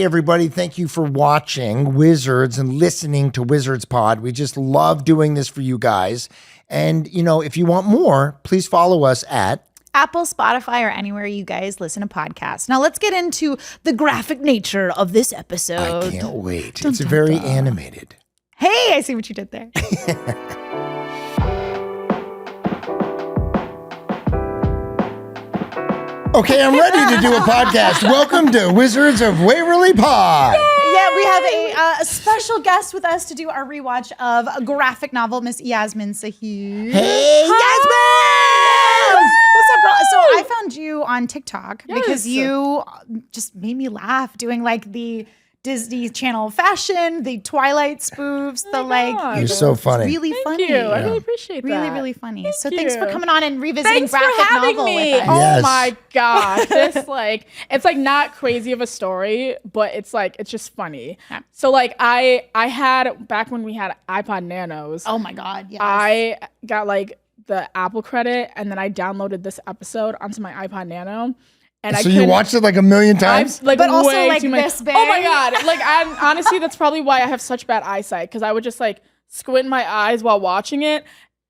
Hey, everybody. Thank you for watching Wizards and listening to Wizards Pod. We just love doing this for you guys. And, if you want more, please follow us at Apple, Spotify, or anywhere you guys listen to podcasts. Now let's get into the graphic nature of this episode. I can't wait. It's very animated. Hey, I see what you did there. Okay, I'm ready to do a podcast. Welcome to Wizards of Waverly Pod. Yeah, we have a special guest with us to do our rewatch of a graphic novel, Miss Yasmine Sahid. Hey, Yasmine! What's up, girl? So I found you on TikTok because you just made me laugh doing like the Disney Channel fashion, the Twilight spoofs, You're so funny. It's really funny. Thank you. I really appreciate that. Really, really funny. Thanks for coming on and revisiting Thanks graphic for having novel me. with us. Oh Yes. my gosh. It's not crazy of a story, but it's just funny. Yeah. So I had, back when we had iPod Nanos. Oh my God, yes. I got the Apple credit, and then I downloaded this episode onto my iPod Nano. And So you watched it like a million times? But also way like too many- this big. Oh my God. Honestly, that's probably why I have such bad eyesight, because I would just squint my eyes while watching it.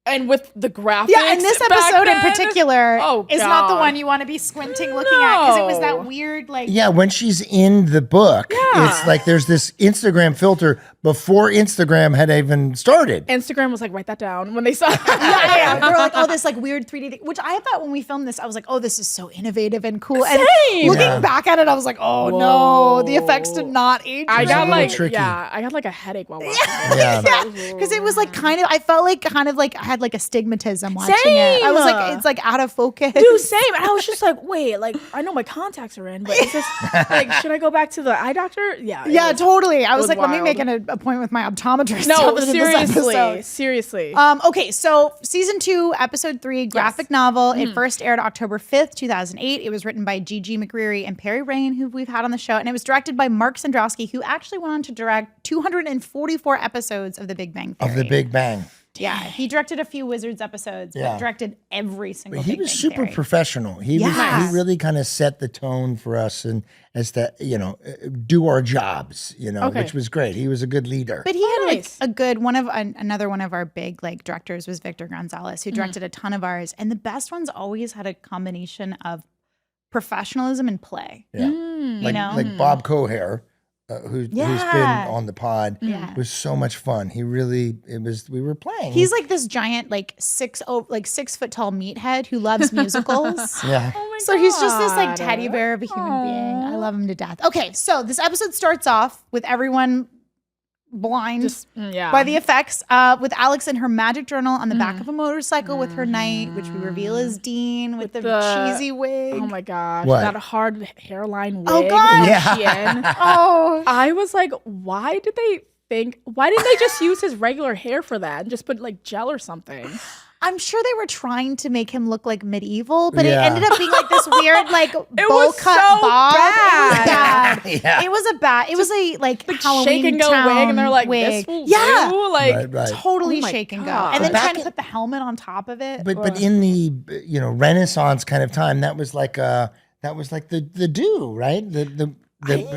And with the graphics, Yeah, and this episode in particular is not the God. one you want to be squinting looking at, because it was that weird Yeah, when she's in the book, it's like there's this Instagram filter before Instagram had even started. Instagram was write that down when they saw it. yeah. They were like, oh, this weird 3D thing, which I thought when we filmed this, I was like, oh, this is so innovative and cool. And looking back at it, I was like, oh no, the effects did not age. I got a little tricky. I got a headache while watching it. Yeah. Because it was I felt like I had like astigmatism watching it. I was like, it's out of focus. Dude, same. And I was just wait, I know my contacts are in, but is this should I go back to the eye doctor? Yeah, totally. I was like, let me wild. make an appointment with my optometrist. No, after this episode. seriously. Okay, so season 2, episode 3, graphic novel. It first aired October 5th, 2008. It was written by Gigi McCreary and Perry Rain, who we've had on the show, and it was directed by Mark Sandrowski, who actually went on to direct 244 episodes of The Big Bang Theory. Of the Big Bang. Yeah, he directed a few Wizards episodes, but directed every single. He Big was Bang super Theory. professional. He really kind of set the tone for us, and as to do our jobs, which was great. He was a good leader. But he had a good another one of our big directors was Victor Gonzalez, who directed a ton of ours, and the best ones always had a combination of professionalism and play. Yeah, like Bob Cohair, who's been on the pod, was so much fun. We were playing. He's like this giant 6 foot tall meathead who loves musicals. Yeah. Oh my So he's just this God. teddy bear of a human being. I love him to death. Okay, so this episode starts off with everyone blind by the effects, with Alex and her magic journal on the back of a motorcycle with her knight, which we reveal is Dean with the cheesy wig. Oh my gosh, What? that hard hairline wig. Oh, God. Yeah. Oh, I was like, why didn't they just use his regular hair for that and just put gel or something? I'm sure they were trying to make him look medieval, but it Yeah. ended up being this weird bowl was cut so bob. bad. It was bad. Yeah. It was it was a Halloween shake and go Town wig, and they're like, wig. this will yeah, do? Right. totally Oh my shake and go, God. and then But trying back to put the helmet on top of it. But in the Renaissance kind of time, that was the do, right? The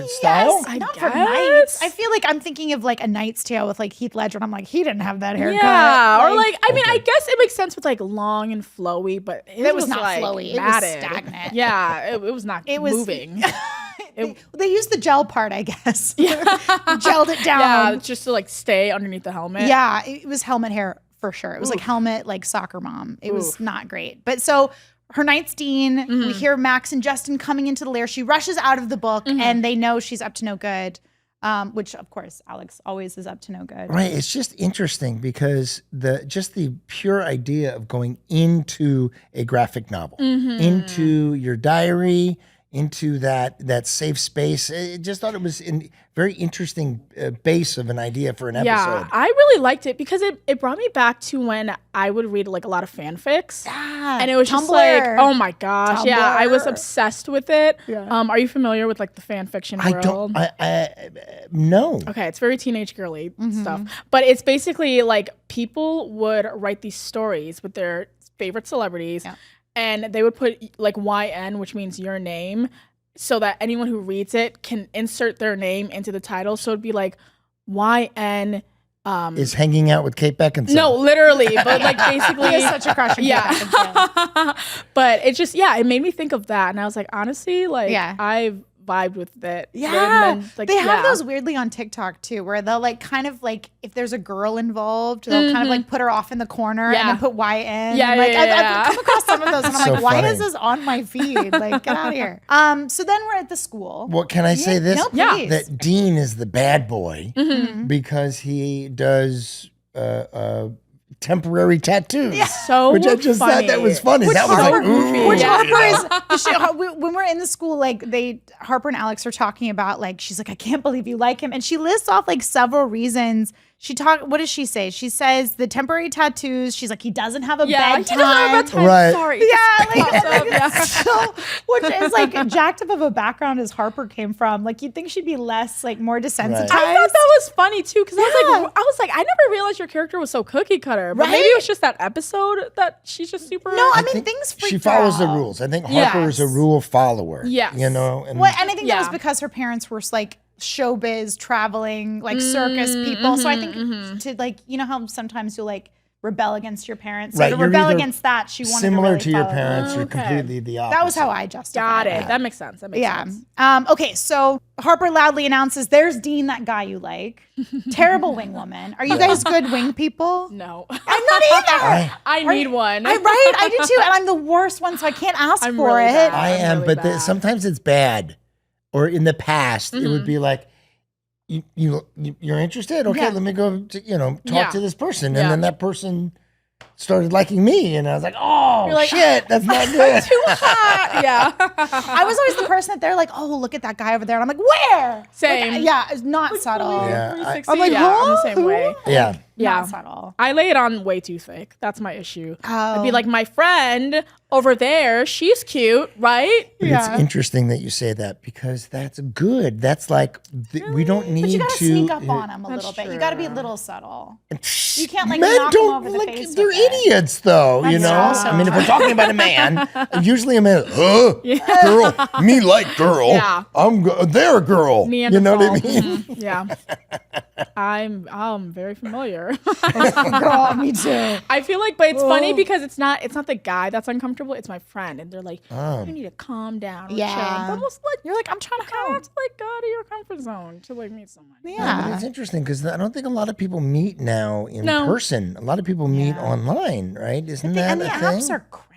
style. Yes, not I for guess. knights. I feel like I'm thinking of A Knight's Tale with Heath Ledger, and I'm like, he didn't have that haircut. Yeah, or I guess it makes sense with long and flowy, but It was not flowy. It was matted. stagnant. Yeah, it was not It was- moving. They used the gel part, I guess. Gelled it down. Yeah, just to stay underneath the helmet. Yeah, it was helmet hair for sure. It was helmet soccer mom. It was not great. But so her knight's Dean. We hear Max and Justin coming into the lair. She rushes out of the book, and they know she's up to no good. Which of course Alex always is up to no good. Right. It's just interesting because the pure idea of going into a graphic novel, into your diary, into that safe space. I just thought it was a very interesting base of an idea for an episode. Yeah, I really liked it because it brought me back to when I would read a lot of fanfics. Ah, And it was just Tumblr. oh my gosh. Yeah, I was Tumblr. obsessed with it. Yeah. Are you familiar with the fan fiction world? No. Okay, it's very teenage girly stuff. But it's basically people would write these stories with their favorite celebrities. Yeah. And they would put YN, which means your name, so that anyone who reads it can insert their name into the title. So it'd be like YN. Is hanging out with Kate Beckinsale. No, literally, but like basically, He has such a crush on yeah. Kate Beckinsale. But it just, it made me think of that, and I was like, honestly, like, Yeah. I vibed with it. Yeah, And then, like, they have those weirdly on TikTok too, where they'll like kind of like if there's a girl involved, they'll kind of like put her off in the corner and then put YN. Yeah, and, like yeah. I've come across some of those, and I'm So like, why funny. is this on my feed? Like, get out of here. So then we're at the school. Well, can I say this? No, Yeah. please. That Dean is the bad boy because he does temporary tattoos. So Which I just funny. thought that was funny. Which That was Harper- like, ooh. Which Yeah. Harper is the shit, when we're in the school, like Harper and Alex are talking about, like, she's like, I can't believe you like him, and she lists off like several reasons. What does she say? She says the temporary tattoos. She's like, he doesn't have a Yeah, bedtime. he doesn't have a bedtime. Right. Sorry. Yeah, like, Awesome, yeah. so, which is like jacked up of a background as Harper came from. Like, you'd think she'd be less, like, more desensitized. I thought that was funny too, because I was like, I never realized your character was so cookie cutter. But maybe Right? it was just that episode that she's just super. No, I mean, think things freaked she follows her the out. rules. I think Harper is a Yes. rule follower. Yes. You know, and Well, and I think that was Yeah. because her parents were like showbiz, traveling, like circus people. So I think to like, you know how sometimes you'll like rebel against your parents. So Right, to you're rebel either against that, she wanted similar to, to really your follow parents, you're Okay. completely the opposite. That was how I justified Got it. That makes sense. That makes Yeah. sense. Okay. So Harper loudly announces, "There's Dean, that guy you like. Terrible wing woman. Are you guys good wing people? No, I'm not either. I need one. I do too, and I'm the worst one, so I can't ask I'm for really it. bad. I I'm am, really but bad. sometimes it's bad. Or in the past, it would be like, you're interested? Okay, Yeah. let me go to, talk Yeah. to this person. Yeah. And then that person started liking me. And I was like, oh, You're like, shit, that's not good. Too hot. Yeah. I was always the person that they're like, "Oh, look at that guy over there," and I'm like, "Where?" Same. Like, yeah, it's not subtle. Yeah. 360. I'm like, yeah, I'm the huh? same way. Yeah. Yeah. Not subtle. I lay it on way too thick. That's my issue. I'd be Oh. like, my friend over there, she's cute, right? But Yeah. it's interesting that you say that because that's good. That's like, we don't need But you gotta to. sneak up on them a That's little bit. You gotta be a true. little subtle. You can't like Men knock them don't over the like, face. they're with it. idiots though, you That's know? also I mean, if we're true. talking about a man, usually a man, girl, me like girl. Yeah. They're a girl. You know what I Neanderthal. mean? Mhm. Yeah. I'm very familiar. Girl, me too. I feel like, but it's funny because it's not the guy that's uncomfortable, it's my friend. And they're like, Oh. you need to calm down. or Yeah. chill. But almost like, You're like, I'm trying to you help. have to like go out of your comfort zone to like meet someone. But Yeah. it's interesting because I don't think a lot of people meet now in No. person. A lot of people meet Yeah. online, right? Isn't And that the a apps thing? are crap.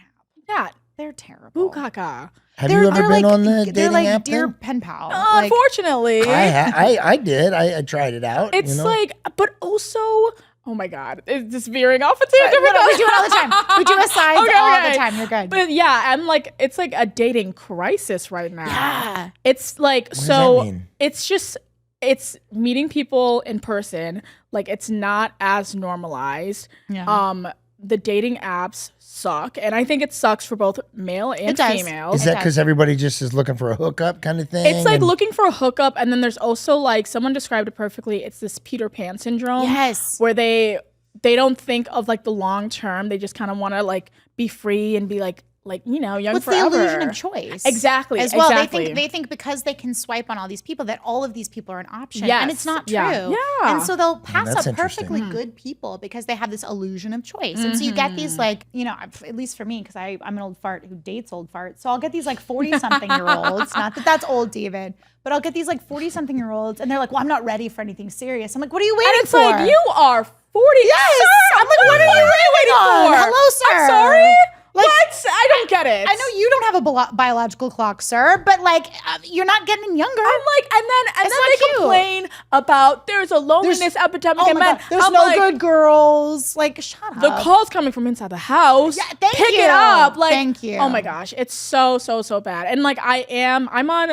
Yeah. They're terrible. Bukaka. Have you ever been on the they're dating like app Dear thing? Pen Pal. Like, Unfortunately. I did. I tried it out. It's you know? like, but also, oh my God, it's just veering off a tangent. no, we do it all the time. We do asides Okay, all okay. the time. You're good. But yeah, I'm like, it's like a dating crisis right now. Yeah. It's like, does so that mean? it's just, it's meeting people in person. Like, it's not as normalized. Yeah. The dating apps suck. And I think it sucks for both male and It does. female. Is that because everybody just is looking for a hookup kind of thing? It's like And- looking for a hookup, and then there's also like someone described it perfectly. It's this Peter Pan syndrome. Yes. Where they don't think of like the long term. They just kind of want to like be free and be like young What's forever. the illusion of choice? Exactly. As well, exactly. they think because they can swipe on all these people that all of these people are an option, Yes. and it's not true. Yeah. Yeah. And so they'll pass that's up perfectly Mm-hmm. good people because they have this illusion of choice. And so you get these like, at least for me, because I'm an old fart who dates old farts. So I'll get these like 40-something-year-olds. Not that that's old, David, but I'll get these like 40-something-year-olds, and they're like, "Well, I'm not ready for anything serious." I'm like, "What are you waiting and it's for?" like you are 40. Yes. Sir, I'm like, "What are you waiting for? on? Hello, sir." I'm sorry. Like, what? I don't get it. I know you don't have a biological clock, sir, but like you're not getting younger. I'm like, and then It's they not cute. complain about there's a loneliness epidemic Oh in my men. God, there's I'm no like, good girls. Like, shut up. the call's coming from inside the house. Yeah, thank Pick you. it up. Like, Thank you. Oh my gosh, it's so bad. And like I'm on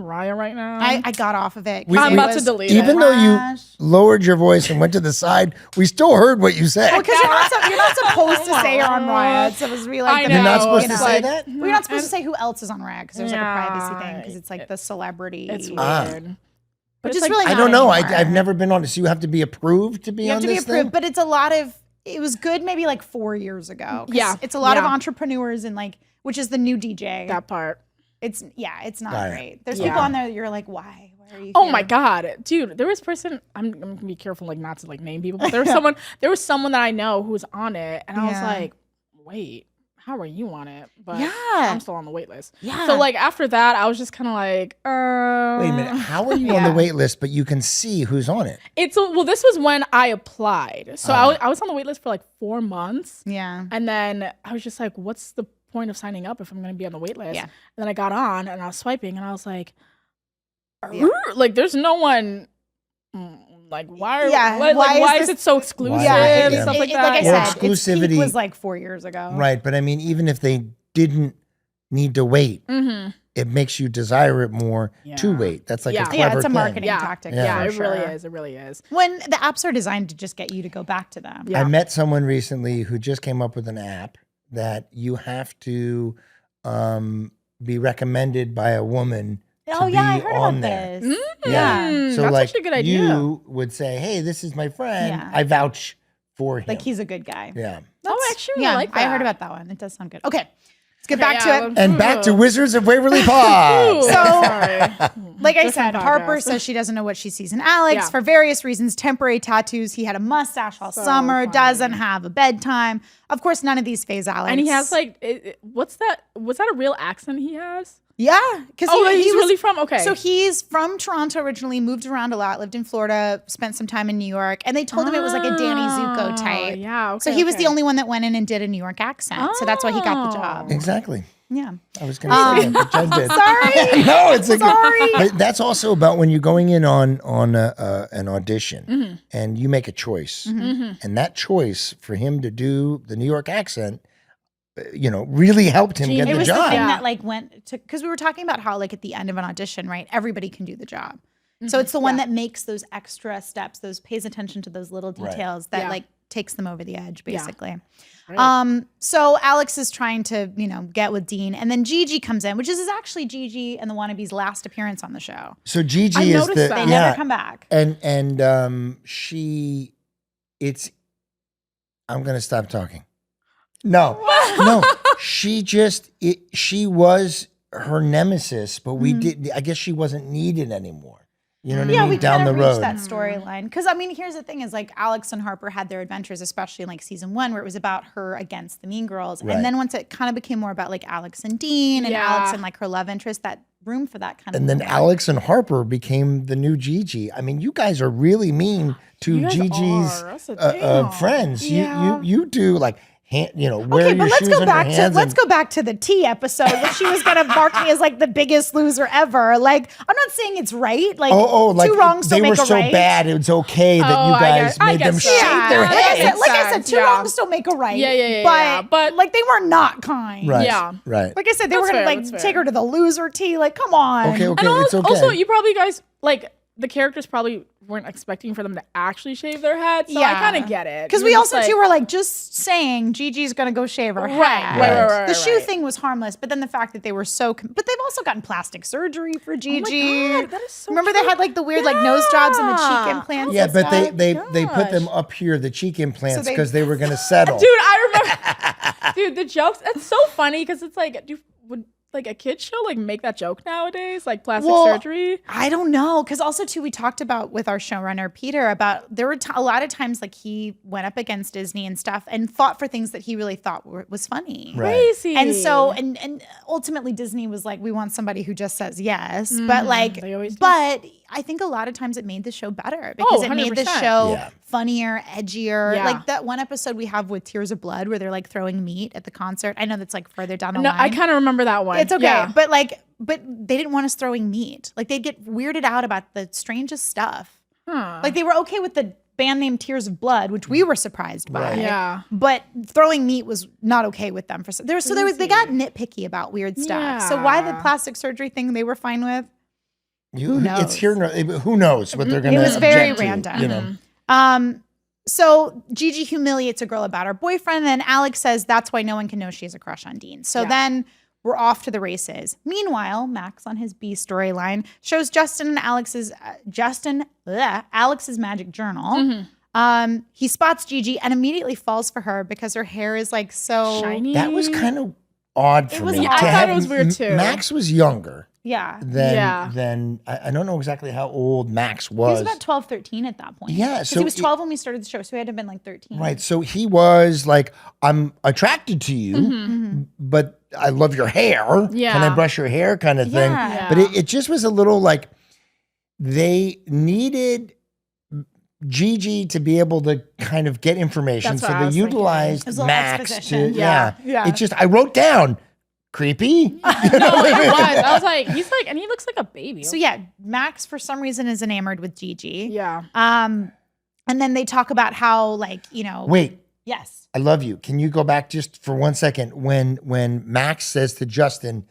Raya right now. I got off of it. 'cause I'm it about to was delete it. Even though you trash. lowered your voice and went to the side, we still heard what you said. Well, because you're not supposed to say you're on riots. It was really like I the- know. You're not supposed it's to say like- that? Well, you're not supposed to say who else is on riot because there's like a privacy Yeah. thing because it's like the celebrity. It's weird. Ah. But Which it's is like, really I not don't know. anymore. I've never been on it. So you have to be approved to be You on have to be this approved, thing? but it's a lot of. It was good maybe like 4 years ago. 'cause Yeah. it's a lot of Yeah. entrepreneurs and like, which is the new DJ. that part. It's not Got it. great. There's Yeah. people on there that you're like, why? Why are you Oh here? my god, dude! There was person. I'm gonna be careful, like not to like name people, but there was someone. There was someone that I know who was on it, and I was Yeah. like, wait, how are you on it? But Yeah. I'm still on the wait list. Yeah. So like after that, I was just kind of like, Wait a minute. How are you on Yeah. the wait list, but you can see who's on it? Well, this was when I applied, so I was on the wait list for like 4 months, Yeah. and then I was just like, what's the point of signing up if I'm gonna be on the wait list? Yeah. And then I got on, and I was swiping, and I was like, Yeah. like there's no one. Like why? Yeah, Why is this- it so exclusive Yeah, and yeah. stuff like that? Like I Well, said, its peak exclusivity- was like 4 years ago. Right. But I mean, even if they didn't need to wait, Mm-hmm. it makes you desire it more to Yeah. wait. That's like Yeah. a clever Yeah, it's a thing. marketing Yeah. tactic. Yeah. for It really sure. is. It really is. When the apps are designed to just get you to go back to them. Yeah. I met someone recently who just came up with an app that you have to be recommended by a woman to Oh yeah, I be heard on about there. this. Yeah. Mm, So that's like actually a good idea. you would say, "Hey, this is my friend. Yeah. I vouch for him." Like he's a good guy. yeah. Oh, actually, Yeah, I like that. I heard about that one. It does sound good. Okay, let's get Okay, back yeah, to it. And back to Wizards of Waverly Pod. Ooh, So- sorry. Like I Different said, Harper podcast. says she doesn't know what she sees in Alex Yeah. for various reasons. Temporary tattoos. He had a mustache all So summer. funny. Doesn't have a bedtime. Of course, none of these phase Alex. And he has like, what's that? Was that a real accent he has? yeah, because Oh, he's really from. Okay. So he's from Toronto originally, moved around a lot, lived in Florida, spent some time in New York, and they told him it was like a Danny Zuko Oh, type. Yeah. Okay, So he was the okay. only one that went in and did a New York accent. So that's why he got the job. Exactly. Yeah. I was going to say that, but Jen did. Sorry. No, it's a Sorry. But that's also about when you're going in on an audition Mm-hmm. and you make a choice, and that choice for him to do the New York accent, really helped him get It the was job. the thing Yeah. that like went to, because we were talking about how like at the end of an audition, right? Everybody can do the job. So it's the one that makes those extra steps, those pays attention to those little Right. details that Yeah. like takes them over the edge, basically. Right. So Alex is trying to, get with Dean, and then Gigi comes in, which is actually Gigi and the Wannabes' last appearance on the show. So Gigi I is noticed the that. They Yeah. never come back. and I'm gonna stop talking. No, no, she was her nemesis, but we did. I guess she wasn't needed anymore. You know what I Yeah, mean? we Down kind the of road. reached that storyline. Because, here's the thing is like Alex and Harper had their adventures, especially in like season 1, where it was about her against the Mean Girls. Right. And then once it kind of became more about like Alex and Dean and Yeah. Alex and like her love interest, that room for that kind of And then movie. Alex and Harper became the new Gigi. I mean, you guys are really mean to You guys Gigi's are. That's a damn. friends. Yeah. You do like wear Okay, your but let's shoes go on back your to hands. let's go back to the tea episode where she was gonna mark me as like the biggest loser ever. Like, I'm not saying it's right. Like, like two wrongs they don't were make a so right. bad. It was okay that Oh, you I guys guess- I made them guess so. shave Yeah, their like heads. I said, two Yeah. wrongs don't make a right. Yeah, But like they were not kind. Right. Yeah. Right. Like I said, they That's were gonna fair, like that's fair. take her to the loser tea. Like, come on. Okay, And it's okay. also, you probably guys like the characters probably weren't expecting for them to actually shave their heads. So I Yeah. kind of get it. Because You're we just also like- too were like just saying Gigi's gonna go shave her head. Right. The shoe right. thing was harmless, but then the fact that they were so, but they've also gotten plastic surgery for Gigi. God, that is so Remember they true. had like the weird like nose jobs and the cheek Yeah. implants. Yeah, and but stuff. they put them gosh. up here, the cheek implants, they- because they were going to settle. Dude, I remember. Dude, the jokes. It's so funny because it's like, would like a kid show like make that joke nowadays, like plastic surgery? I don't know, because also too we talked about with our showrunner Peter about there were a lot of times like he went up against Disney and stuff and fought for things that he really thought was funny. Right. Crazy. And so and ultimately Disney was like, we want somebody who just says yes. But like They always do. but I think a lot of times it made the show better because it made the 100%. show Yeah. funnier, edgier. Yeah. Like that one episode we have with Tears of Blood where they're like throwing meat at the concert. I know that's like further down the No, line. I kind of remember that one. It's okay. Yeah. But they didn't want us throwing meat. Like they'd get weirded out about the strangest stuff. Huh. Like they were okay with the band name Tears of Blood, which we were surprised by. Right. Yeah. But throwing meat was not okay with them they got nitpicky about weird stuff. So why the Yeah. plastic surgery thing they were fine with? Who knows? It's here. Who knows what they're going to was very object to, random. you know? So Gigi humiliates a girl about her boyfriend, and then Alex says that's why no one can know she has a crush on Dean. So then we're off to the races. Meanwhile, Max on his B storyline shows Justin and Alex's magic journal. He spots Gigi and immediately falls for her because her hair is like so Shiny. That was kind of odd for was me. odd. I to thought have it was weird, too. Max was younger Yeah. than I don't know exactly how old Max He was. was about 12, 13 at that point. Yeah, Because so he was 12 when we started the show, so he had to have been like 13. Right. So he was like, I'm attracted to you, but I love your hair. Yeah. Can I brush your hair kind of thing? Yeah. But it just was a little like they needed Gigi to be able to kind of get information. That's So what I they was thinking. utilized It was a little Max to, exposition. Yeah. It just, I wrote down creepy. No, it was. I was like, he's like, and he looks like a baby. So yeah, Max for some reason is enamored with Gigi. Yeah. And then they talk about how like, Wait, yes. I love you. Can you go back just for 1 second when Max says to Justin,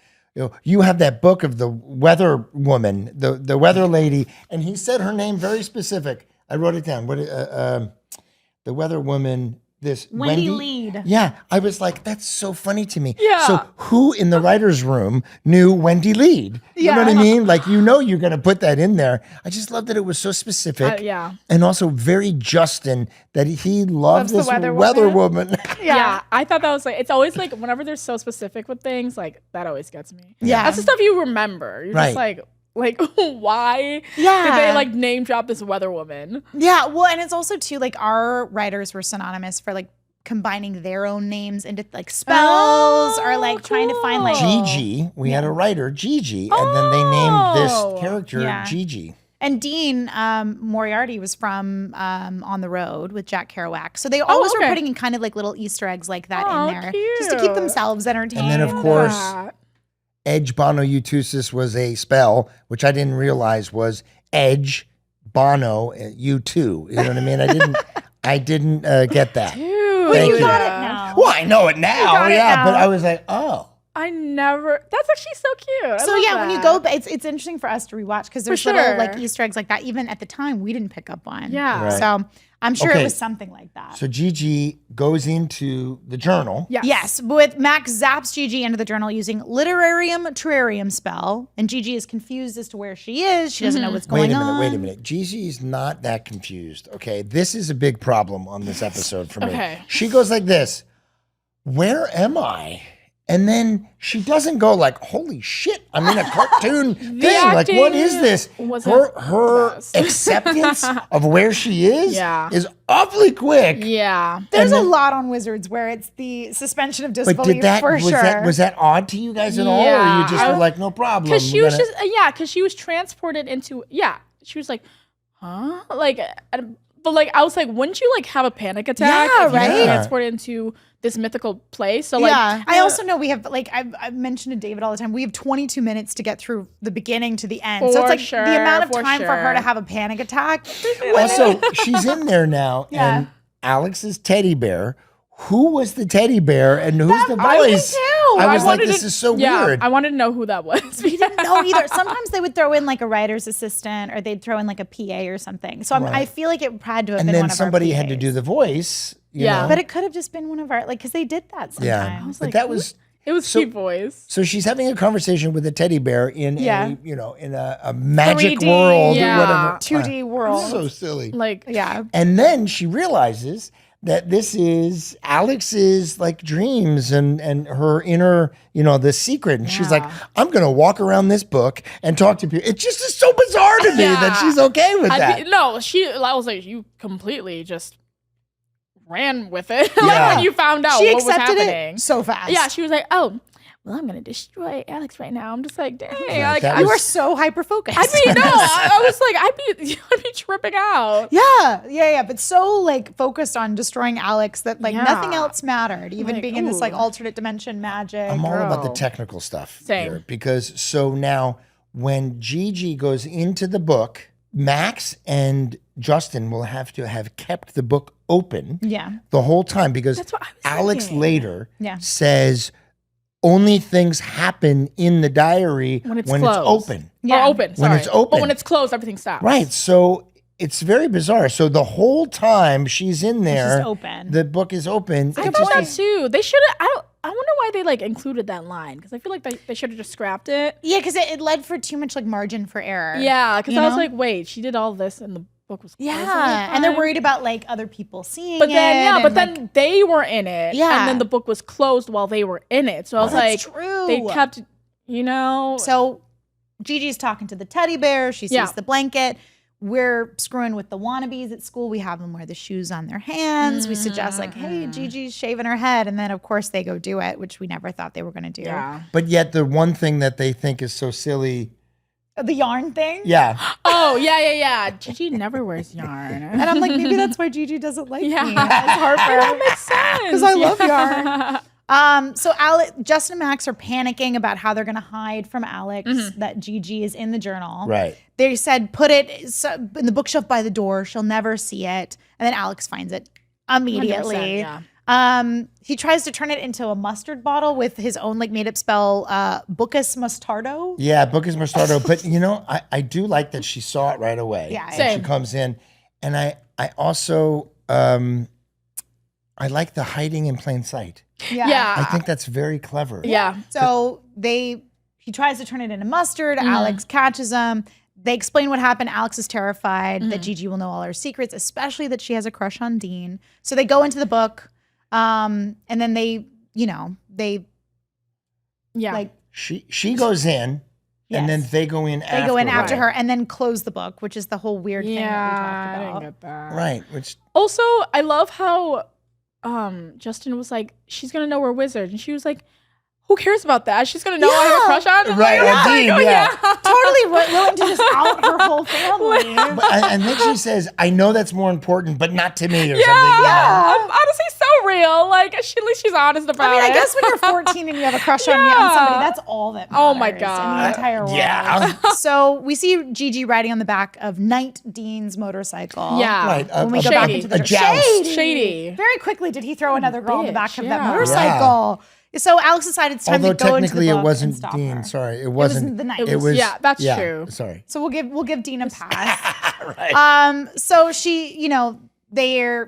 you have that book of the weather woman, the weather lady, and he said her name very specific. I wrote it down. What the weather woman? This Wendy Lead. Yeah, I was like, that's so funny to me. Yeah. So who in the writer's room knew Wendy Lead? You know what I mean? Like you're going to put that in there. I just love that it was so specific. Yeah. And also very Justin that he loved Loves the this weather woman. Yeah. I thought that was like, it's always like, whenever they're so specific with things, like that always gets me. Yeah. That's the stuff you remember. You're just like, why did they like name drop this weather woman? Yeah, well, and it's also too like our writers were synonymous for like combining their own names into like spells or like trying to find like Gigi, we had a writer, Gigi, and then they named this character Yeah. Gigi. And Dean Moriarty was from On the Road with Jack Kerouac. So they always were putting in kind of like little Easter eggs like that in there just to keep themselves entertained. And then, of course, Edge Bono Utusis was a spell, which I didn't realize was Edge Bono U2. You know what I mean? I didn't get that. Dude. Thank you you. got it now. Well, I know it now. got it now. But I was like, oh. I never. That's actually so cute. I So love yeah, that. when you go, it's interesting for us to rewatch because there's little sure. like Easter eggs like that. Even at the time, we didn't pick up on. Yeah. Right. So I'm sure Okay. it was something like that. So Gigi goes into the journal. Yes, with Max zaps Gigi into the journal using Literarium Terrarium spell, and Gigi is confused as to where she is. She doesn't know what's going on. Wait a minute. Gigi's not that confused. Okay. This is a big problem on this episode for me. Okay. She goes like this. Where am I? And then she doesn't go like, holy shit, I'm in a cartoon thing. Like, what is this? Her best. acceptance of where she is Yeah. is awfully quick. Yeah. There's a lot on Wizards where it's the suspension of But disbelief did that for was sure. that odd to you guys at all? Or Yeah. you just were like, no problem. Because she we're was gonna- just because she was transported into she was like, huh, like, but like I was like, wouldn't you like have a panic attack? Yeah, if you were right? transported into this mythical place. So like, yeah, I also know we have like I've mentioned to David all the time. We have 22 minutes to get through the beginning to the end, so it's For like sure, the amount of for time for her sure. to have a panic attack. Also, she's in there now, Yeah. and Alex's teddy bear. Who was the teddy bear, and who's the voice? I was too. I was like, wanted this to- is so yeah, weird. I wanted to know who that was. We didn't know either. Sometimes they would throw in like a writer's assistant, or they'd throw in like a PA or something. So I feel like it had to have And been then one of somebody our had to PAs. do the voice. you Yeah. know? But it could have just been one of our because they did that sometimes. yeah. But like, that was It was cute voice. so she's having a conversation with a teddy bear in Yeah. a magic 3D, world yeah. or whatever. 2D world. So silly. Like, Yeah. And then she realizes that this is Alex's like dreams and her inner, the secret. And she's like, I'm going to walk around this book and talk to people. It just is so bizarre to me that she's okay with that. I was like, you completely just ran with it. Yeah. Like when you found out She what was accepted happening. it so fast. Yeah, she was like, oh, well, I'm going to destroy Alex right now. I'm just like, dang. Like, that I You was- were so hyper focused. I mean, no, I was like, I'd be tripping out. Yeah, but so like focused on destroying Alex that like Yeah. nothing else mattered, even Like, being in this like ooh. alternate dimension magic. I'm all about the Girl. technical stuff. Same. Here, because so now when Gigi goes into the book, Max and Justin will have to have kept the book open Yeah. the whole time because That's what I was Alex thinking. later Yeah. says only things happen in the diary When it's it's closed. open. Yeah. Or open. When Sorry. it's open. But when it's closed, everything stops. Right. So it's very bizarre. So the whole time she's in there, open. the book is open. I It thought that just- too. They should have. I wonder why they like included that line because I feel like they should have just scrapped it. Yeah, because it led for too much like margin for error. Yeah, because You I was know? like, wait, she did all this in the book was closed. Yeah, and they're worried about like other people seeing But then, it. yeah, and, but like, then they were in it. Yeah. And then the book was closed while they were in it. So I was like, that's true. they kept, you know. So Gigi's talking to the teddy bear. She sees Yeah. the blanket. We're screwing with the wannabes at school. We have them wear the shoes on their hands. We suggest like, hey, Gigi's shaving her head. And then, of course, they go do it, which we never thought they were going to do. Yeah. But yet the one thing that they think is so silly. The yarn thing? Yeah. Oh, yeah. Gigi never wears yarn. And I'm like, maybe that's why Gigi doesn't like Yeah. me as Harper. That makes sense. Because I love yarn. So Justin and Max are panicking about how they're going to hide from Alex that Gigi is in the journal. Right. They said, put it in the bookshelf by the door. She'll never see it. And then Alex finds it immediately. 100%, He tries to turn it into a mustard bottle with his own like made up spell, Bucus Mustardo. Yeah, Book is Mustardo. But you know, I do like that she saw it right away. Yeah, And Same. she comes in. And I also I like the hiding in plain sight. Yeah. I think that's very clever. Yeah. So he tries to turn it into mustard. Alex catches him. They explain what happened. Alex is terrified that Gigi will know all her secrets, especially that she has a crush on Dean. So they go into the book, and then they Yeah. like She goes in, Yes. and then they go in after they go in after her. her and then close the book, which is the whole weird thing that we I talked didn't about. get that. Right. Which Also, I love how Justin was like, she's gonna know we're wizards, and she was like, who cares about that? She's gonna know I have a crush on him. Right, Like, Dean, oh, yeah. Totally willing to just out her whole family. and then she says, I know that's more important, but not to me or something. Yeah, I'm honestly so real. Like, at least she's honest about I mean, it. I guess when you're 14 and you have a crush on somebody, that's all that matters Oh my in God. the entire world. Yeah. So we see Gigi riding on the back of Knight Dean's motorcycle. Yeah. Right. When we go back Shady. into the A joust. Shady. Very quickly did he throw another girl on the back bitch, of that yeah. motorcycle. So Alex decided it's time Although to go into the technically book it wasn't and stop Dean. her. Sorry. It was wasn't the Knight. It was Yeah, that's true. Sorry. So we'll give Dean a pass. Right. So she,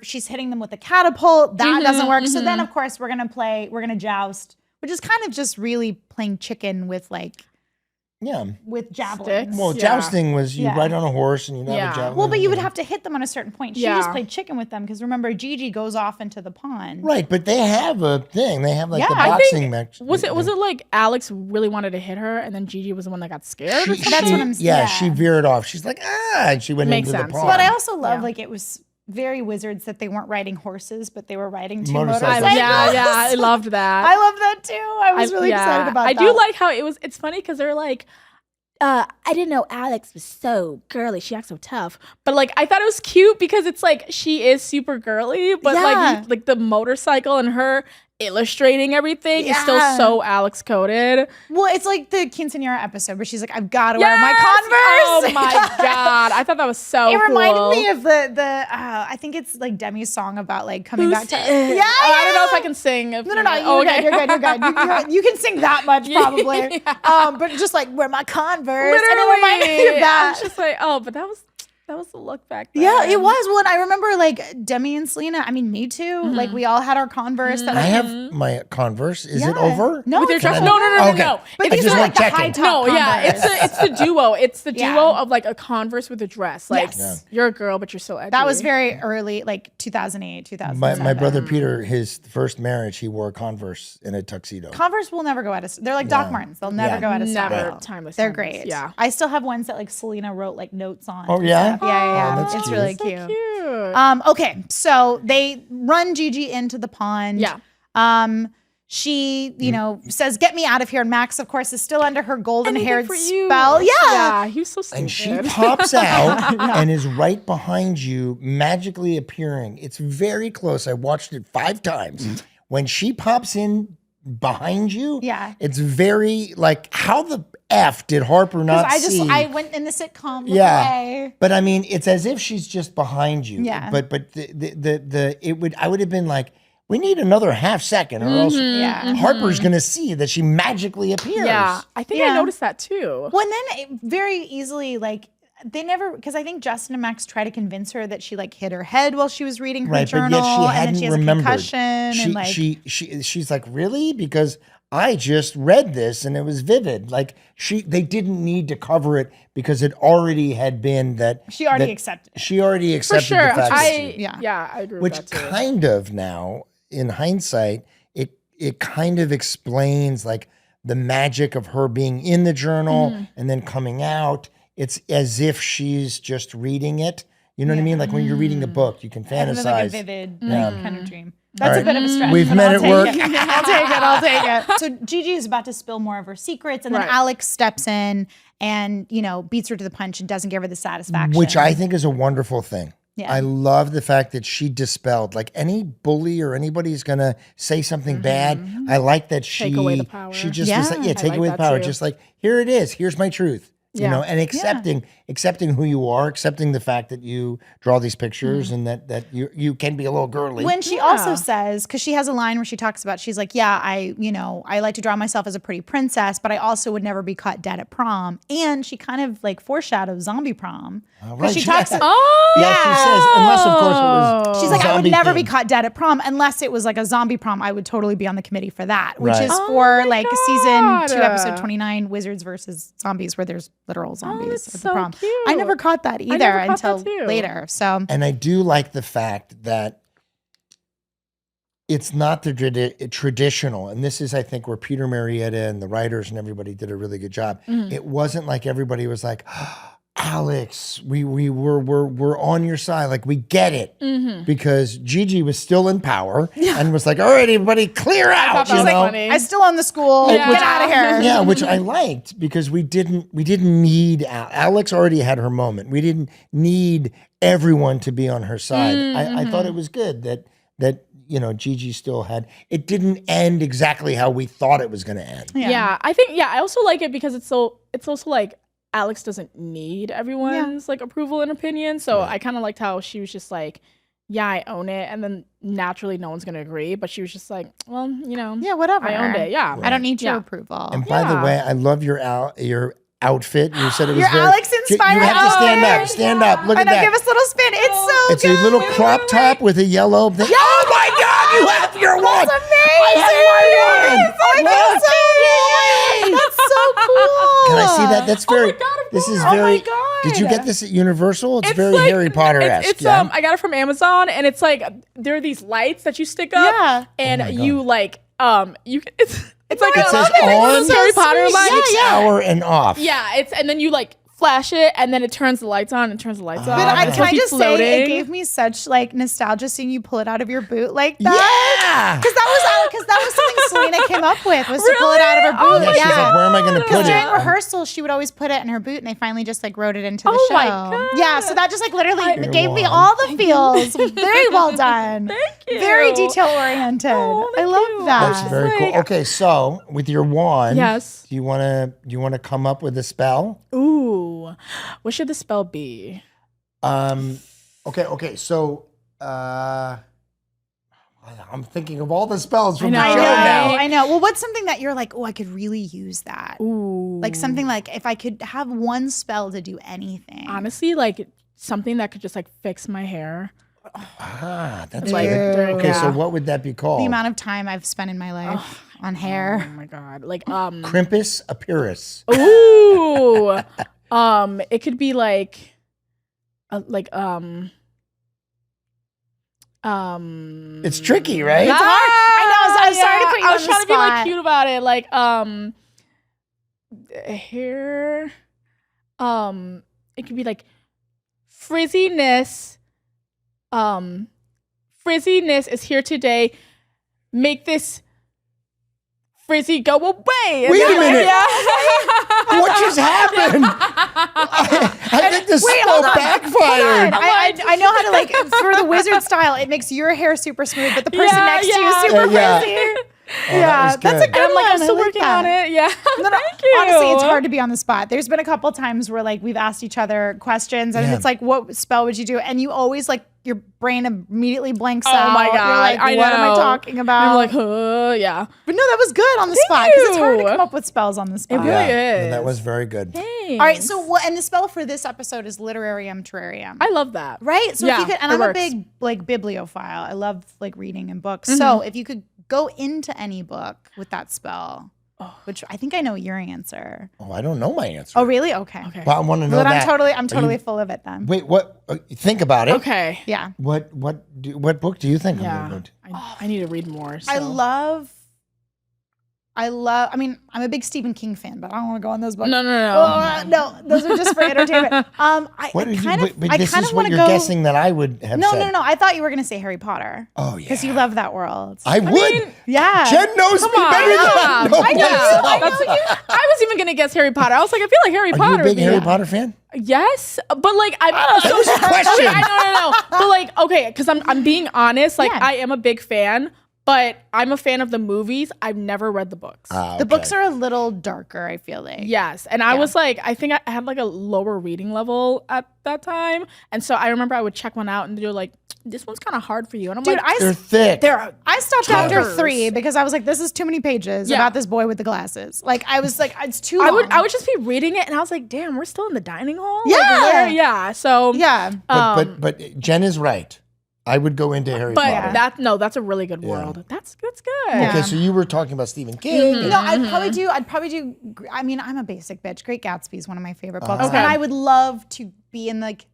she's hitting them with a catapult. That doesn't work. So then of course we're gonna joust, which is kind of just really playing chicken with Yeah. with javelins. Sticks. Well, Yeah. jousting was you Yeah. ride on a horse and you'd have Yeah. a javelin. Well, but you would have to hit them on a certain point. She Yeah. just played chicken with them because remember, Gigi goes off into the pond. Right, but they have a thing. They have like the Yeah, I boxing match. Was it like Alex really wanted to hit her, and then Gigi was the one that got scared? or She, something? That's what I'm- yeah, yeah. she veered off. She's like, and she went Makes into sense. the pond. But I also love Yeah. it was very wizards that they weren't riding horses, but they were riding two Motorcycles. motorcycles. Yeah, I loved that. I love that too. I was really excited about I that. do like how it's funny because they're like, I didn't know Alex was so girly. She acts so tough. But like, I thought it was cute because it's like she is super girly, but Yeah. like the motorcycle and her illustrating everything is still Yeah. so Alex coded. Well, it's like the quinceanera episode where she's like, "I've got to wear my Yes! Converse." Oh my god! I thought that was so. It reminded cool. me of the I think it's like Demi's song about like coming back to Oh, yeah. I don't know if I can sing. No, you're good. You're good. You can sing that much probably. Yeah. But just like wear my Converse, Literally, and it reminded me of that. It's just like, oh, but that was the look back then. Yeah, it was. Well, and I remember like Demi and Selena. I mean, me too. Mm-hmm. Like we all had our Converse. That I like, have my Converse. Is it Yeah. over? No, With your it's dress? not. No. Okay. But I these just are want like the checking. high top No, yeah, Converse. it's the duo. It's the Yeah. duo of like a Converse with a dress. Like Yes. you're a girl, but you're so edgy. That was very early, like 2008, 2007. My brother Peter, his first marriage, he wore Converse in a tuxedo. Converse will never go out of. They're like Doc Martens. They'll never Yeah. go out of never style. timeless. They're timeless. great. Yeah. I still have ones that like Selena wrote like notes on. Oh, and yeah? stuff. Yeah. Oh, that's It's cute. really So cute. cute. Okay, so they run Gigi into the pond. Yeah. She, says, "Get me out of here." And Max, of course, is still under her golden-haired Anything for you. spell. Yeah. He was so stupid. And she pops out and is right behind you, magically appearing. It's very close. I watched it 5 times. When she pops in behind you, Yeah. it's very like, how the F did Harper not see? I went in the sitcom. Look Yeah. away. But I mean, it's as if she's just behind you. Yeah. But I would have been like, we need another half second, or else Yeah. Harper's gonna see that she magically appears. Yeah, I think Yeah. I noticed that too. Well, and then it very easily, like, they never, because I think Justin and Max try to convince her that she like hit her head while she was reading her Right, journal, but yet she and then hadn't she has remembered. a concussion, and like, She's like, really? Because I just read this and it was vivid. Like they didn't need to cover it because it already had been that She already accepted it. She already accepted For sure. the fact that I agree with which that too. kind of now, in hindsight, it kind of explains like the magic of her being in the journal and then coming out. It's as if she's just reading it. You know what I mean? Like when you're reading a book, you can And fantasize. it's like a vivid kind of dream. That's a bit of a stretch. We've but met I'll at work. take it. I'll take it. So Gigi is about to spill more of her secrets, and then Right. Alex steps in and, beats her to the punch and doesn't give her the satisfaction. Which I think is a wonderful thing. Yeah. I love the fact that she dispelled, like any bully or anybody who's gonna say something bad. I like that Take away the power. she just Yeah. was like, I take like away the that power. too. Just like, here it is. Here's my truth. You Yeah. know, and accepting who you are, accepting the fact that you draw these pictures and that you can be a little girly. When she also says, because she has a line where she talks about, she's like, yeah, I like to draw myself as a pretty princess, but I also would never be caught dead at prom. And she kind of like foreshadows zombie prom. right. She talks, Yeah, she says, unless of course it was she's like, I would zombie never be themed. caught dead at prom unless it was like a zombie prom. I would totally be on the committee for that, which Right. is Oh for my like God. season 2, episode 29, Wizards versus Zombies, where there's literal zombies that's at the so prom. cute. I never caught that either never caught until that too. later. So And I do like the fact that it's not the traditional, and this is, I think, where Peter Marietta and the writers and everybody did a really good job. It wasn't like everybody was like, Alex, we're on your side. Like, we get it. Because Gigi was still in power and was like, all right, everybody clear out. that was You know? funny. I still own the school. Yeah. Get out of here. Yeah, which I liked because we didn't need Alex already had her moment. We didn't need everyone to be on her side. I thought it was good that Gigi still had. It didn't end exactly how we thought it was going to end. Yeah, I think I also like it because it's also like Alex doesn't need everyone's like approval and opinion. So I kind of liked how she was just like, yeah, I own it, and then naturally no one's gonna agree, but she was just like, well, Yeah, whatever. I owned it. Yeah, I don't need your Yeah. approval. And by the Yeah. way, I love your outfit. You said it was Your very, Alex inspired You have to stand outfit. up. Stand up. Look I at know, that. give us a little spin. It's so It's good. a little crop top with a yellow thing. Oh my God, you have your one. That's amazing. I have my one. Oh my God, Look. that's so cool. Can I see that? That's very. God, of this is course. very. Oh my God. Did you get this at Universal? It's, It's very like- Harry Potter esque. It's I got it from Amazon, and it's like there are these lights that you stick up, Yeah. and Oh my you like it's like It a says Harry on, Potter light. 6 hour and off. Yeah, and then you like flash it, and then it turns the lights on and turns the lights off. But and I it's can I like just he's say it floating. gave me such like nostalgia seeing you pull it out of your boot like that. Yeah. Because that was something Selena came up with was to pull it out of her Really? boot. Oh Yeah, she's like, where am I going to put Because it? during rehearsal, she would always put it in her boot, and they finally just like wrote it into the Oh show. my God. Yeah, so that just like literally You're gave me one. all the feels. Very well done. Thank you. Very detail oriented. Oh, I thank love you. that. That's very like- cool. Okay, so with your wand, Yes. do you want to come up with a spell? Ooh, what should the spell be? Okay. So, I'm thinking of all the spells from the I show know, now. I know. Well, what's something that you're like, oh, I could really use that? Ooh, Like something like if I could have one spell to do anything. honestly, like something that could just like fix my hair. That's Like, good. during- Okay, so yeah. what would that be called? The amount of time I've spent in my life on hair. Oh my god, like Crimpus Apirus. ooh, it could be like It's tricky, right? It's hard. I know. I'm sorry to put you I on was the trying to be like spot. cute about it, like hair. It could be like frizziness. Frizziness is here today. Make this frizzy go away. Wait a minute. Yeah. What just happened? I think this Wait, spell hold on. backfired. I know how to like for the wizard style. It makes your hair super smooth, but the person Yeah, next to you yeah. is super Yeah. frizzy. Oh, Yeah, that was that's a good. good I'm like, one. I'm still I like working that. on it. Yeah. No, Thank you. honestly, it's hard to be on the spot. There's been a couple times where like we've asked each other questions, and Yeah. it's like, what spell would you do? And you always like your brain immediately blanks Oh out. my You're God, like, I what am I know. talking about? I'm like, yeah. but no, that was good on the spot because it's hard to you. come up with spells on the spot. really Yeah, is. that was very good. All right, so what? And the spell for this episode is Literarium Terrarium. I love that. Right? So if Yeah, you could, and it I'm a works. big like bibliophile. I love like reading and books. So if you could go into any book with that spell, which I think I know your answer. Oh, I don't know my answer. Oh, really? Okay. But I want to know Then that. I'm totally full of it then. Wait, what? Think about it. Okay. Yeah. What book do you think I'm Yeah. going to? I need to read more. So. I mean, I'm a big Stephen King fan, but I don't want to go on those books. No. No, those are just for entertainment. But this is what you're guessing that I would have said. No. I thought you were going to say Harry Potter. Oh, yeah. Because you love that world. I would. Yeah. Jen knows me better than I know myself. I was even gonna guess Harry Potter. I was like, I feel like Harry Are Potter. you a big would be- Harry Potter fan? Yes, but like I'm. That was a question. No. But like, okay, because I'm being honest. Like, Yeah. I am a big fan, but I'm a fan of the movies. I've never read the books. The books are a little darker, I feel like. Yes, and I was like, I think I had like a lower reading level at that time, and so I remember I would check one out, and they're like, "This one's kind of hard for you," and I'm Dude, like, They're thick. I stopped after Tough. 3 because I was like, this is too many pages Yeah. about this boy with the glasses. Like, I was like, it's too long. I would just be reading it, and I was like, "Damn, we're still in the dining hall." Yeah. Like, yeah. So Yeah. But Jen is right. I would go into Harry But Potter. that's a really good world. That's good. Yeah. Okay, so you were talking about Stephen King. No, I'd probably do. I mean, I'm a basic bitch. Great Gatsby is one of my favorite books, Okay. and I would love to be in like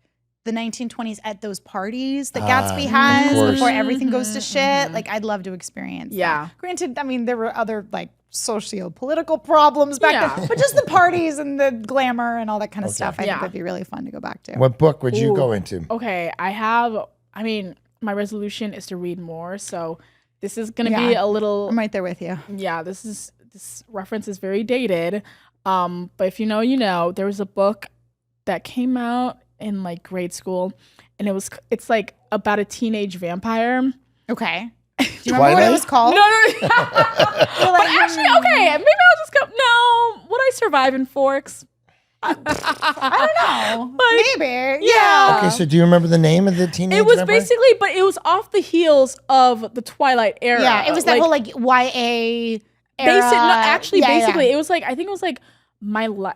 the 1920s at those parties that Gatsby has course. before everything goes to shit. Like, I'd love to experience. Yeah. That. Granted, I mean, there were other like socio-political problems back Yeah. then, but just the parties and the glamour and all that kind of stuff, I Yeah. think would be really fun to go back to. What book would you go into? Okay, I mean, my resolution is to read more, so this is gonna be a little. I'm right there with you. Yeah, this reference is very dated. But if you know, you know. There was a book that came out in like grade school, and it's like about a teenage vampire. Okay. Do you remember what it was called? No. But actually, okay, maybe I'll just go. No, would I survive in Forks? I don't know. Like, Maybe. yeah. Okay, so do you remember the name of the teenage It was vampire? basically, but it was off the heels of the Twilight era. Yeah, it was that whole like YA era. Basically, it was like, I think it was like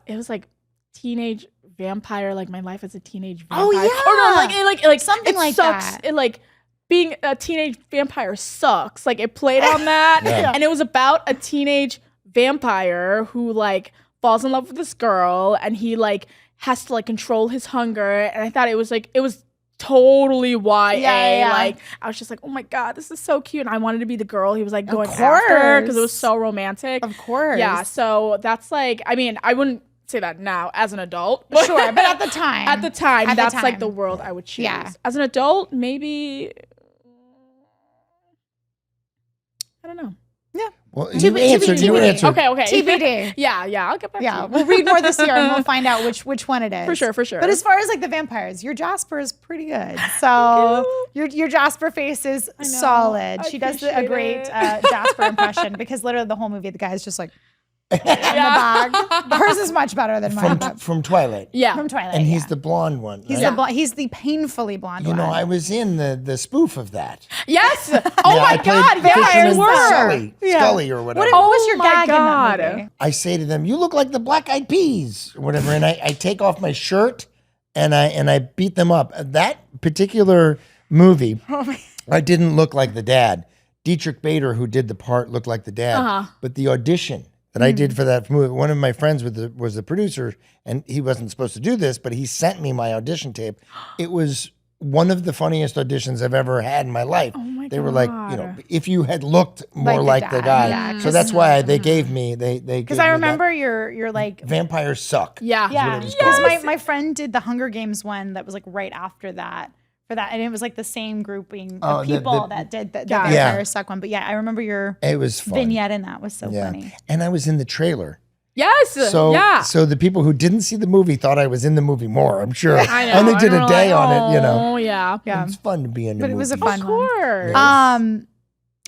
it was like teenage vampire, like my life as a teenage vampire. Oh, yeah. Or no, like Something it like sucks. that. It like being a teenage vampire sucks. Like it played on that, Yeah. and it was about a teenage vampire who like falls in love with this girl, and he like has to like control his hunger. And I thought it was totally YA. Yeah. Like I was just like, oh my god, this is so cute, and I wanted to be the girl he was like going course. after because it was so romantic. Of course. Yeah, so that's like, I mean, I wouldn't say that now as an adult. Sure, but at the time. That's like the world I would choose. Yeah. As an adult, maybe I don't know. Well, you answered. Okay. TBD. Yeah, I'll get back to Yeah, you. we'll read more this year and we'll find out which one it is. For sure. But as far as like the vampires, your Jasper is pretty good. So your Jasper face is solid. She does a great Jasper impression because literally the whole movie, the guy's just like in the bag. Hers is much better than mine. but- from Twilight. Yeah. From Twilight. And he's yeah. the blonde one. He's right? he's the painfully blonde You one. know, I was in the spoof of that. Yes. Oh Yeah, my I played god, vampires Fisherman were. Scully or whatever. What was your my gag God. in that movie? I say to them, "You look like the Black Eyed Peas," or whatever, and I take off my shirt and I beat them up. That particular movie, I didn't look like the dad. Dietrich Bader, who did the part, looked like the dad. But the audition that I did for that movie, one of my friends was the producer, and he wasn't supposed to do this, but he sent me my audition tape. It was one of the funniest auditions I've ever had in my life. Oh my They were like, you know, if you had looked more Like like the the dad, guy. yeah, So that's why they gave me they Because I remember you're like vampires suck. Yeah. yeah, it was because my friend did the Hunger Games one that was like right after that. For that, and it was like the same grouping Oh, of the- people the- that did the Yeah. vampire suck one. But yeah, I remember your It was fun. vignette in that was so funny. And I was in the trailer. Yes. So yeah. so the people who didn't see the movie thought I was in the movie more, I'm sure. I know. I only did and a we're day like, on it, you know. Oh yeah. Yeah. It's fun to be in the But movie. it was a fun Of one. course.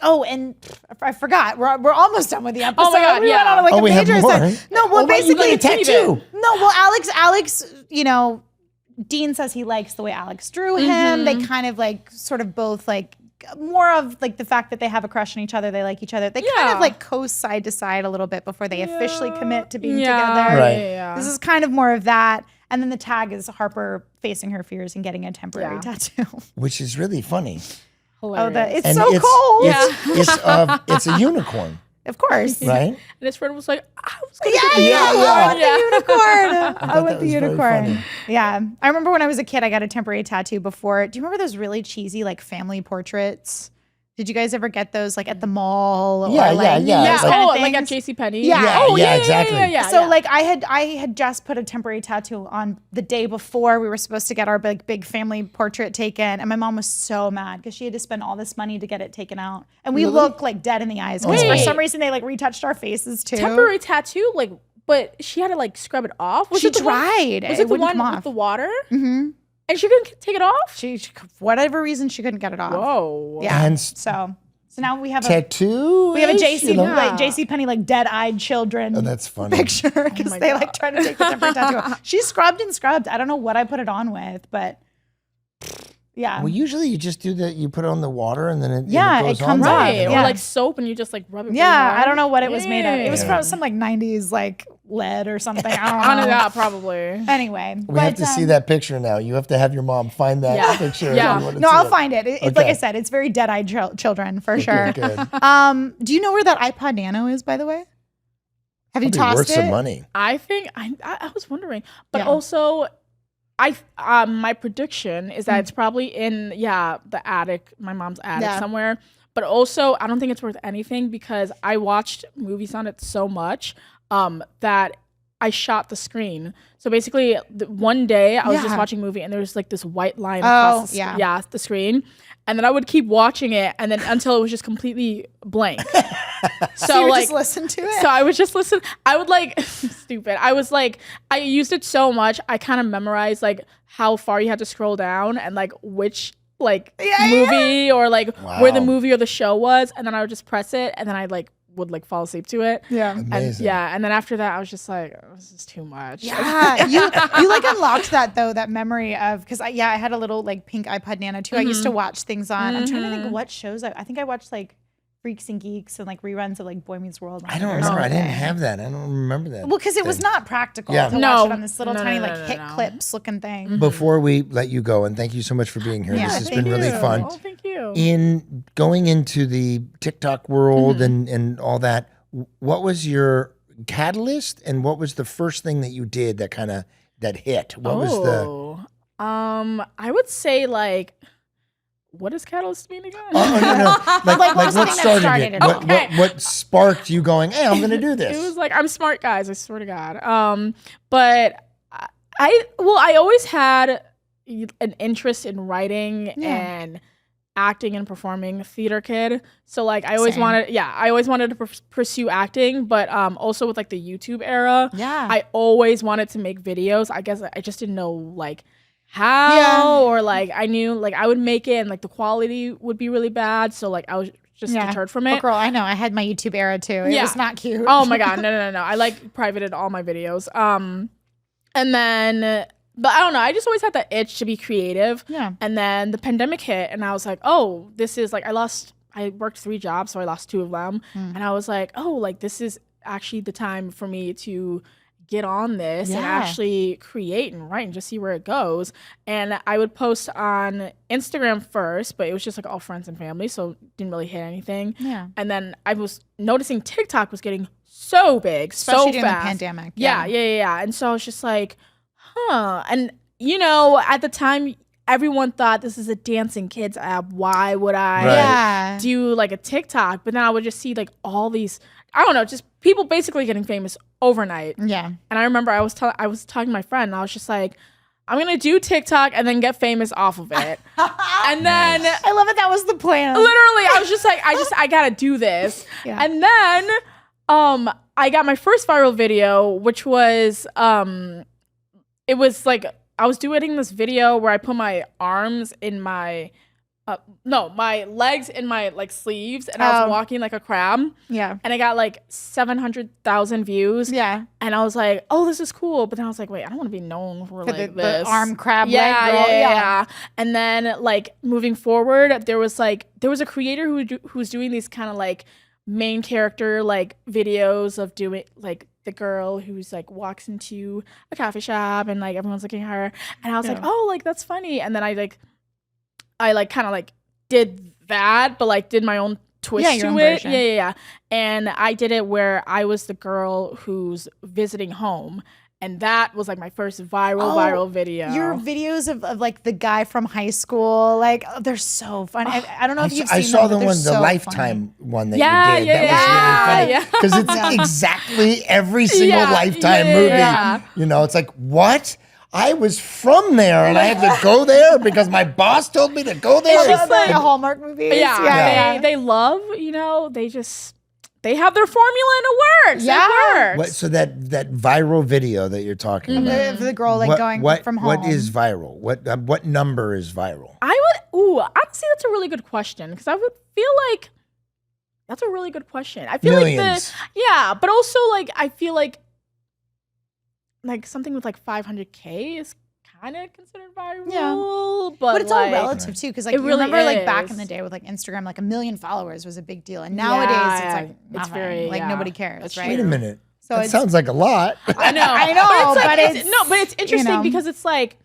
Oh, and I forgot. We're almost done with the episode. Oh my God, we went yeah. on like Oh, a we have major more? side. No, well, Oh, wait, you got basically a tattoo. No, well, Alex, you know, Dean says he likes the way Alex drew him. They kind of like sort of both like more of like the fact that they have a crush on each other. They like each other. They kind Yeah. of like coast side to side a little bit before they officially commit to being Yeah. together. Right. Yeah. This is kind of more of that. And then the tag is Harper facing her fears and getting a temporary tattoo. Which is really funny. Hilarious. It's And so cold. It's a unicorn, Of course. right? And his friend was like, I was gonna Yeah, get the yeah, unicorn. the unicorn. thought I want that the was very unicorn. funny. Yeah. I remember when I was a kid, I got a temporary tattoo before. Do you remember those really cheesy like family portraits? Did you guys ever get those like at the mall? Yeah, or, like, yeah. those Yeah. kind of Oh, like at things? JCPenney. Yeah. Oh, Yeah, exactly. Yeah. So like I had just put a temporary tattoo on the day before we were supposed to get our big family portrait taken, and my mom was so mad because she had to spend all this money to get it taken out, and we look like dead in the eyes because for Wait. some reason they like retouched our faces too. temporary tattoo, like, but she had to like scrub it off. Was She it the one- tried. Was It it the wouldn't one come with off. the water? Mm-hmm. And she couldn't take it off. She for whatever reason she couldn't get it off. Whoa. Yeah. And So now we have tattoo. a JC You know? like JC Penney like dead-eyed children. Oh, that's funny. Picture because my they God. like try to take the temporary tattoo off. She scrubbed and scrubbed. I don't know what I put it on with, but yeah. Well, usually you just do that. You put it on the water and then Yeah, goes it comes on off. there. Right. Yeah. Or like soap and you just like rub it. Yeah, I don't know what it was made of. It was Yeah. from some like 90s like lead or something. I On don't know. yeah, probably. Anyway, We have to see that picture now. You have to have your mom find that Yeah. picture. Yeah. if you want to No, see I'll it. find it. It's like I Okay. said, it's very dead-eyed children for sure. Good. Do you know where that iPod Nano is, by the way? Have you Probably tossed worth it? some money. I think I was wondering, but Yeah. also, my prediction is that it's probably in the attic, my mom's attic Yeah. somewhere. But also, I don't think it's worth anything because I watched movies on it so much that I shot the screen. So basically, one day I was just Yeah. watching a movie and there was like this white line Oh, across the screen. And then I would keep watching it and then until it was just completely blank. So you would like just listen to it? so I would just listen. I would like stupid. I was like, I used it so much. I kind of memorized like how far you had to scroll down and like which like movie or like where the Wow. movie or the show was, and then I would just press it, and then I like would like fall asleep to it. Yeah. And Amazing. and then after that, I was just like, oh, this is too much. Yeah, you like unlocked that memory of because I had a little like pink iPod Nano too. I used to watch things on. I'm trying to think of what shows I think I watched like Freaks and Geeks and like reruns of like Boy Meets World. I don't or remember. I didn't something. have that. I don't remember that. Well, because it was thing. not practical Yeah. to No. watch it on this little No, tiny no, like no, hit no. clips looking thing. Before we let you go, and thank you so much for being here. Yeah, This has thank been really you. fun. Oh, thank you. In going into the TikTok world and all that, what was your catalyst, and what was the first thing that you did that hit? What was the? I would say like, what does catalyst mean again? Oh no! Like what was the what thing that started started it? it? What, Okay. what sparked you going? Hey, I'm going to do this. It was like, I'm smart, guys. I swear to God. But I always had an interest in writing and acting and performing. Theater kid. So like, I always Same. wanted to pursue acting, but also with like the YouTube era, Yeah. I always wanted to make videos. I guess I just didn't know like how or like I knew like I would make it and like the quality would be really bad. So like I was just deterred from Oh, it. girl, I know. I had my YouTube era too. It Yeah. was not cute. Oh my God. No. I like privated all my videos. And then, but I don't know. I just always had that itch to be creative. Yeah. And then the pandemic hit and I was like, oh, this is like, I worked 3 jobs, so I lost 2 of them. And I was like, oh, like this is actually the time for me to get on this and Yeah. actually create and write and just see where it goes. And I would post on Instagram first, but it was just like all friends and family, so didn't really hit anything. Yeah. And then I was noticing TikTok was getting so big, Especially so during the fast. pandemic. Yeah. And so I was just like, huh. And you know, at the time, everyone thought this is a dancing kids app. Why would I Right. Yeah. do like a TikTok? But then I would just see like all these, I don't know, just people basically getting famous overnight. Yeah. And I remember I was talking to my friend and I was just like, I'm gonna do TikTok and then get famous off of it. And then I love it. That was the plan. literally I was just like, I gotta do this. Yeah. And then I got my first viral video, which was it was like I was doing this video where I put my arms in my my legs in my like sleeves and I was walking like a crab. Yeah. And I got like 700,000 views. Yeah. And I was like, oh, this is cool. But then I was like, wait, I don't want to be known for like the this. arm crab leg Yeah, girl. yeah. And then like moving forward, there was a creator who was doing these kind of like main character like videos of doing like the girl who's like walks into a coffee shop and like everyone's looking at her. And I was like, oh, like that's funny. And then I kind of like did that, but like did my own twist your to own it. version. Yeah. And I did it where I was the girl who's visiting home. And that was like my first viral video. Your videos of like the guy from high school, like they're so fun. I don't know if you've seen I saw them, but the they're so Lifetime one that Yeah, you did. yeah, That yeah. was really funny because it's exactly every single Lifetime movie. Yeah. You know, it's like, what? I was from there and I had to go there because my boss told me to go there. It's just like a Hallmark movies. Yeah. They love, they have their formula and it works. Yeah. It works. What, so that viral video that you're talking about, The girl like going from home. what is viral? What honestly, That's a really good question because I would feel like that's a really good question. I feel Millions. but also like I feel like something with like 500K is kind of considered viral. Yeah. But it's all relative too, because like you really remember like back is. in the day with like Instagram, like 1 million followers was a big deal, and nowadays it's like it's nothing. very like nobody cares, That's right? Wait a minute. So that it's- sounds like a lot. I know, I know, but but it's interesting because it's like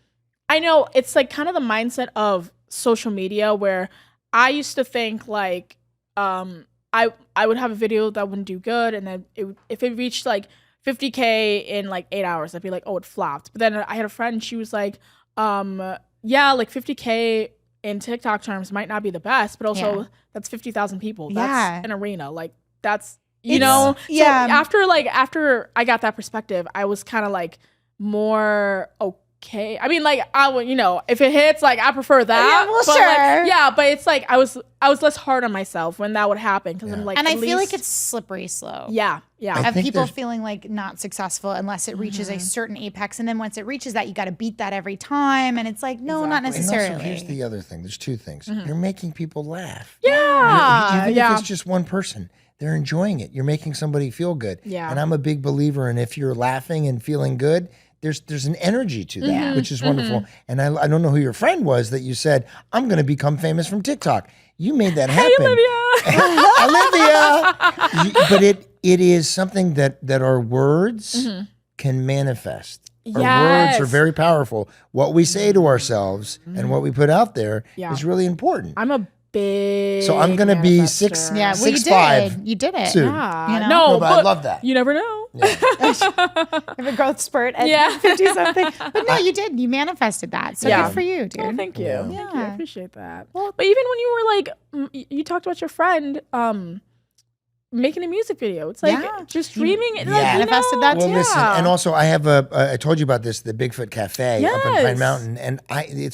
I know it's like kind of the mindset of social media where I used to think like I would have a video that wouldn't do good, and then if it reached like 50K in like 8 hours, I'd be like, oh, it flopped. But then I had a friend, she was like, like 50K in TikTok terms might not be the best, but also that's 50,000 people. That's an arena. Like that's, you know? So after I got that perspective, I was kind of like more okay. I mean, like I would, if it hits, like I prefer that. Yeah, well, but sure. Like, but it's like I was less hard on myself when that would happen because I'm like, and at I feel least- like it's slippery slope. yeah. I Of think people there's- feeling like not successful unless it reaches a certain apex, and then once it reaches that, you got to beat that every time, and it's like not And necessarily. also, here's the other thing. There's two things. You're making people laugh. Yeah. Even if it's just one person, they're enjoying it. You're making somebody feel good. Yeah. And I'm a big believer in if you're laughing and feeling good, there's an energy to that, which is wonderful. And I don't know who your friend was that you said, I'm going to become famous from TikTok. You made that happen. Olivia. But it is something that our words can manifest. Our words are very powerful. What we say to ourselves and what we put out there is really important. I'm a big. So I'm going to be manifester. 6'5". Yeah, well, you did. You did it. soon. Yeah. You know? No, but I love that. You never know. Have a growth spurt at 50 something. But no, you did. You manifested that. So good for you, dude. Oh, thank you. Yeah. Thank you. I Yeah. appreciate that. But even when you were like, you talked about your friend making a music video. It's like just dreaming. Like, manifested that Well, too. listen, and also I have I told you about this, the Bigfoot Cafe up in Pine Yes. Mountain, and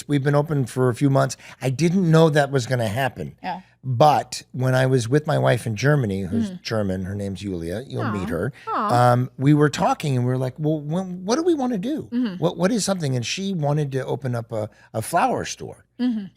we've been open for a few months. I didn't know that was going to happen. Yeah. But when I was with my wife in Germany, who's German, her name's Julia, you'll meet her. We were talking and we were like, well, what do we want to do? What is something? And she wanted to open up a flower store.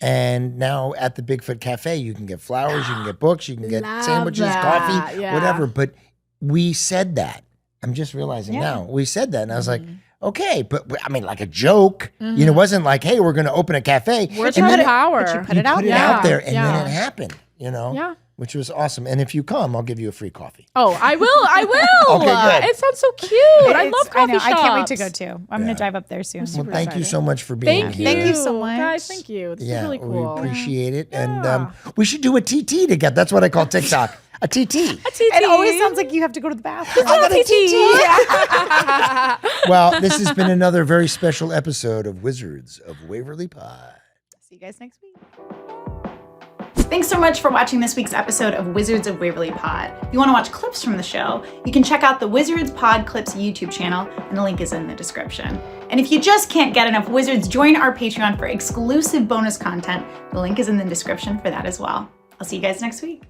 And now at the Bigfoot Cafe, you can get flowers, you can get books, you can get sandwiches, coffee, whatever. But we said that. I'm just realizing now. We said that. And I was like, okay, but I mean, like a joke. It wasn't like, hey, we're going to open a cafe. Words And have then power. But you put it out put it there. out there, and Yeah. then it happened, Yeah. which was awesome. And if you come, I'll give you a free coffee. Oh, I will. Okay, good. It sounds so cute. I love coffee shops. I can't wait to go too. I'm going to drive up there soon. Well, thank you so much for being Thank here. you. Thank you so much. Guys, thank you. This is Yeah, really cool. we appreciate it. And we should do a TT together. That's what I call TikTok. A TT. It always sounds like you have to go to the bathroom. I got a TT. Well, this has been another very special episode of Wizards of Waverly Pod. See you guys next week. Thanks so much for watching this week's episode of Wizards of Waverly Pod. If you want to watch clips from the show, you can check out the Wizards Pod Clips YouTube channel, and the link is in the description. And if you just can't get enough Wizards, join our Patreon for exclusive bonus content. The link is in the description for that as well. I'll see you guys next week.